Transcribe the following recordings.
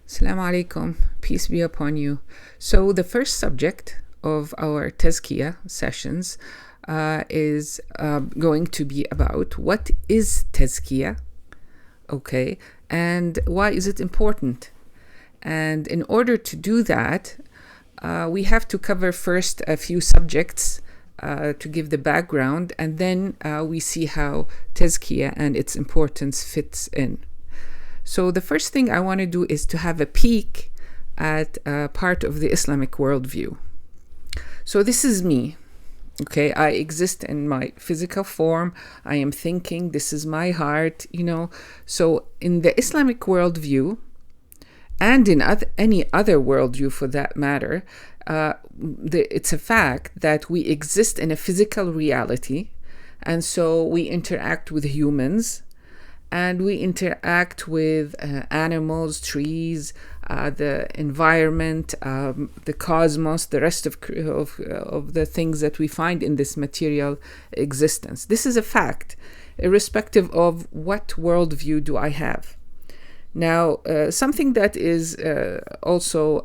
Assalamu alaikum, peace be upon you. So the first subject of our Tazkeyah sessions is going to be about what is Tazkeyah, okay, and why is it important? And in order to do that, we have to cover first a few subjects to give the background, and then we see how Tazkeyah and its importance fits in. So the first thing I want to do is to have a peek at part of the Islamic worldview. So this is me. Okay, I exist in my physical form. I am thinking. This is my heart, So in the Islamic worldview, and in any other worldview for that matter, it's a fact that we exist in a physical reality. And so we interact with humans. And we interact with animals, trees, the environment, the cosmos, the rest of the things that we find in this material existence. This is a fact, irrespective of what worldview do I have. Now, something that is also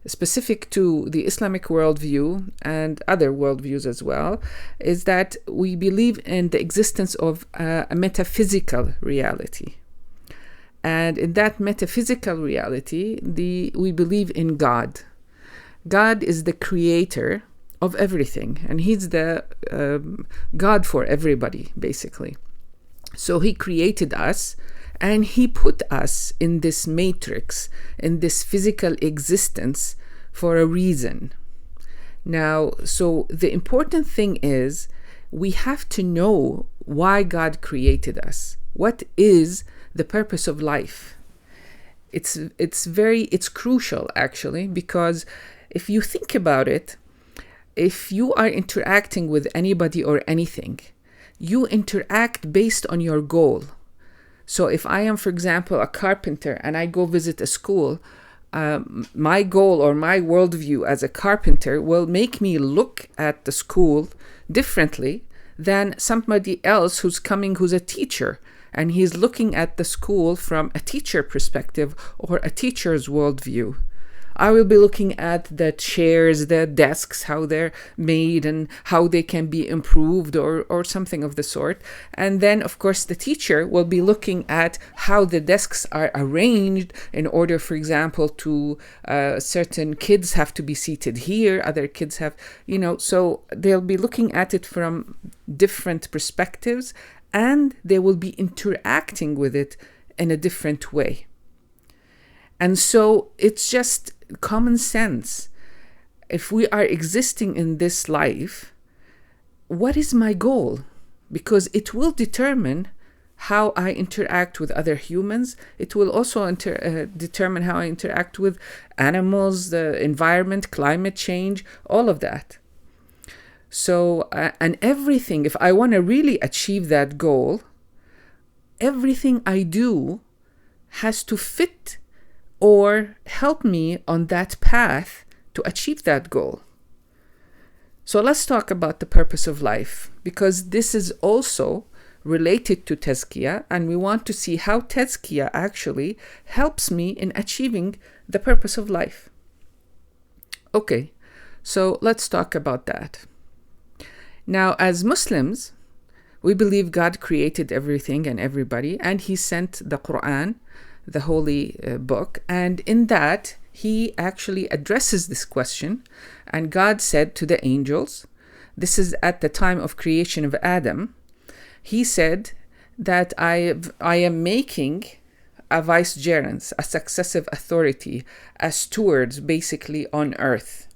specific to the Islamic worldview and other worldviews as well, is that we believe in the existence of a metaphysical reality. And in that metaphysical reality, we believe in God. God is the creator of everything, and he's the God for everybody, basically. So he created us, and he put us in this matrix, in this physical existence for a reason. Now, so the important thing is we have to know why God created us. What is the purpose of life? It's crucial, actually, because if you think about it, if you are interacting with anybody or anything, you interact based on your goal. So if I am, for example, a carpenter and I go visit a school, my goal or my worldview as a carpenter will make me look at the school differently than somebody else who's a teacher, and he's looking at the school from a teacher perspective or a teacher's worldview. I will be looking at the chairs, the desks, how they're made and how they can be improved or something of the sort. And then, of course, the teacher will be looking at how the desks are arranged in order, for example, to certain kids have to be seated here, other kids have, so they'll be looking at it from different perspectives, and they will be interacting with it in a different way. And so it's just common sense. If we are existing in this life, what is my goal? Because it will determine how I interact with other humans. It will also determine how I interact with animals, the environment, climate change, all of that. So, and everything, if I want to really achieve that goal, everything I do has to fit or help me on that path to achieve that goal. So let's talk about the purpose of life, because this is also related to Tazkeyah, and we want to see how Tazkeyah actually helps me in achieving the purpose of life. Okay, so let's talk about that. Now, as Muslims, we believe God created everything and everybody, and he sent the Quran, the holy book, and in that he actually addresses this question. And God said to the angels, this is at the time of creation of Adam, he said that I am making a vicegerents, a successive authority, a stewards basically on earth.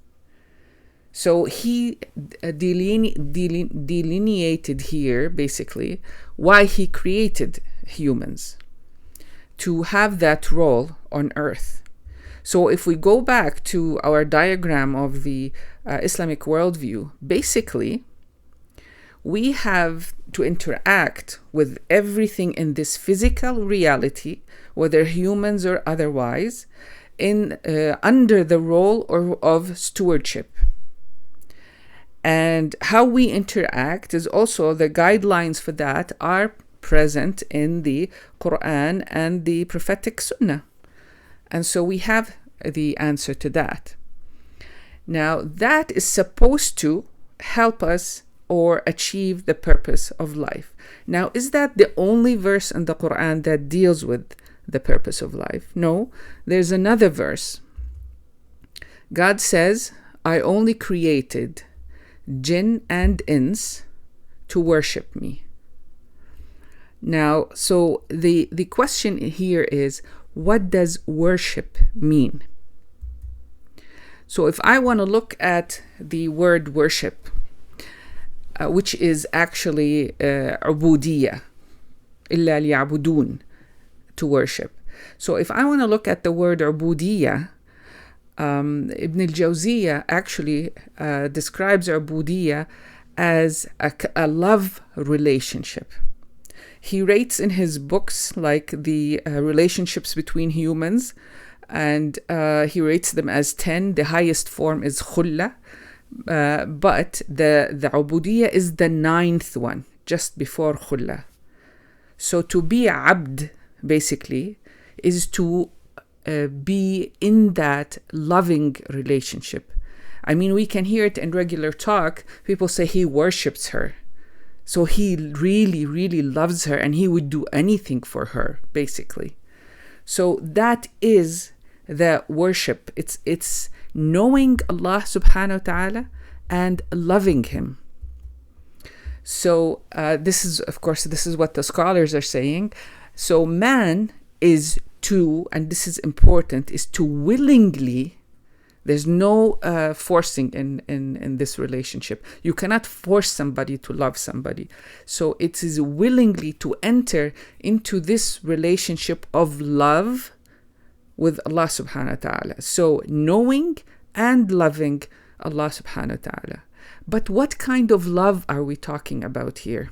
So he delineated here basically why he created humans, to have that role on earth. So if we go back to our diagram of the Islamic worldview, basically, we have to interact with everything in this physical reality, whether humans or otherwise, under the role of stewardship. And how we interact is also, the guidelines for that are present in the Quran and the prophetic Sunnah. And so we have the answer to that. Now, that is supposed to help us or achieve the purpose of life. Now, is that the only verse in the Quran that deals with the purpose of life? No, there's another verse. God says, I only created jinn and ins to worship me. Now, so the question here is, what does worship mean? So if I want to look at the word worship, which is actually عبودية, إلا ليعبدون, to worship. So if I want to look at the word عبودية, Ibn al-Jawziyah actually describes عبودية as a love relationship. He rates in his books like the relationships between humans, and he rates them as 10. The highest form is khulla, but the ubudiyya is the 9th one, just before khulla. So to be abd, basically, is to be in that loving relationship. I mean, we can hear it in regular talk. People say he worships her. So he really, really loves her and he would do anything for her, basically. So that is the worship. It's knowing Allah subhanahu wa ta'ala and loving him. So this is, of course, this is what the scholars are saying. So man is to, and this is important, is to willingly. There's no forcing in this relationship. You cannot force somebody to love somebody. So it is willingly to enter into this relationship of love with Allah subhanahu wa ta'ala. So knowing and loving Allah subhanahu wa ta'ala. But what kind of love are we talking about here?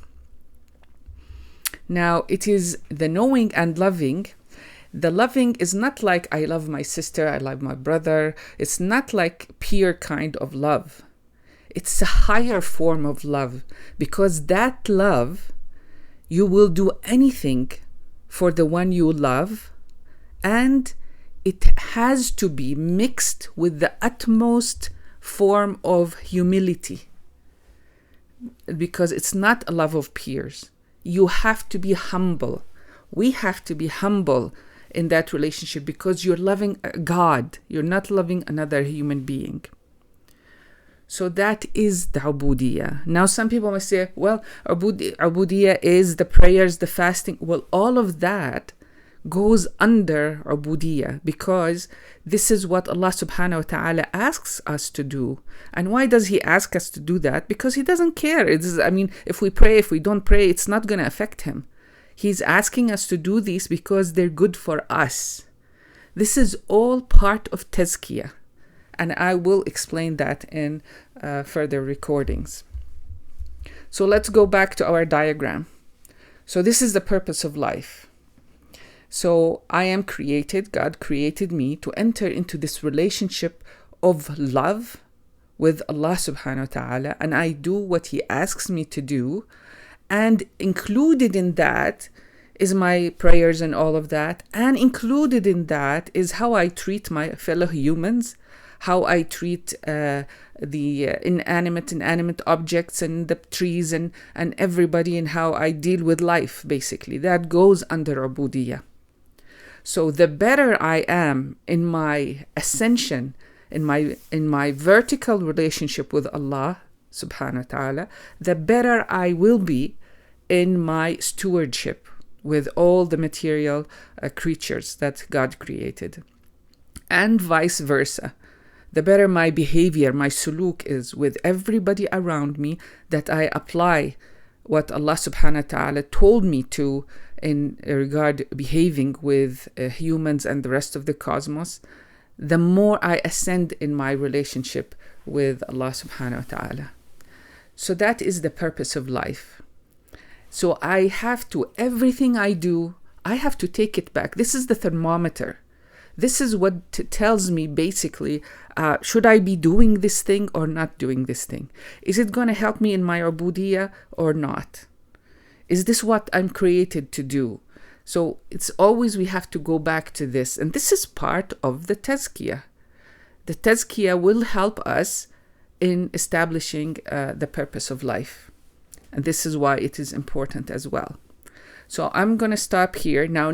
Now, it is the knowing and loving. The loving is not like I love my sister, I love my brother. It's not like pure kind of love. It's a higher form of love, because that love, you will do anything for the one you love, and it has to be mixed with the utmost form of humility, because it's not a love of peers. You have to be humble. We have to be humble in that relationship, because you're loving God. You're not loving another human being. So that is the ubudiyya. Now some people might say, well, ubudiyya is the prayers, the fasting. Well, all of that goes under ubudiyya, because this is what Allah subhanahu wa ta'ala asks us to do. And why does he ask us to do that? Because he doesn't care. If we pray, if we don't pray, it's not going to affect him. He's asking us to do these because they're good for us. This is all part of Tazkeyah. And I will explain that in further recordings. So let's go back to our diagram. So this is the purpose of life. So I am created, God created me to enter into this relationship of love with Allah subhanahu wa ta'ala. And I do what he asks me to do. And included in that is my prayers and all of that. And included in that is how I treat my fellow humans, how I treat the inanimate objects and the trees and everybody, and how I deal with life, basically. That goes under ubudiyya. So the better I am in my ascension, in my vertical relationship with Allah subhanahu wa ta'ala, the better I will be in my stewardship with all the material creatures that God created. And vice versa. The better my behavior, my suluk is with everybody around me, that I apply what Allah subhanahu wa ta'ala told me to in regard behaving with humans and the rest of the cosmos, the more I ascend in my relationship with Allah subhanahu wa ta'ala. So that is the purpose of life. So I have to, everything I do, I have to take it back. This is the thermometer. This is what tells me basically, should I be doing this thing or not doing this thing? Is it going to help me in my ubudiyya or not? Is this what I'm created to do? So it's always we have to go back to this. And this is part of the Tazkeyah. The Tazkiyah will help us in establishing the purpose of life. And this is why it is important as well. So I'm going to stop here now.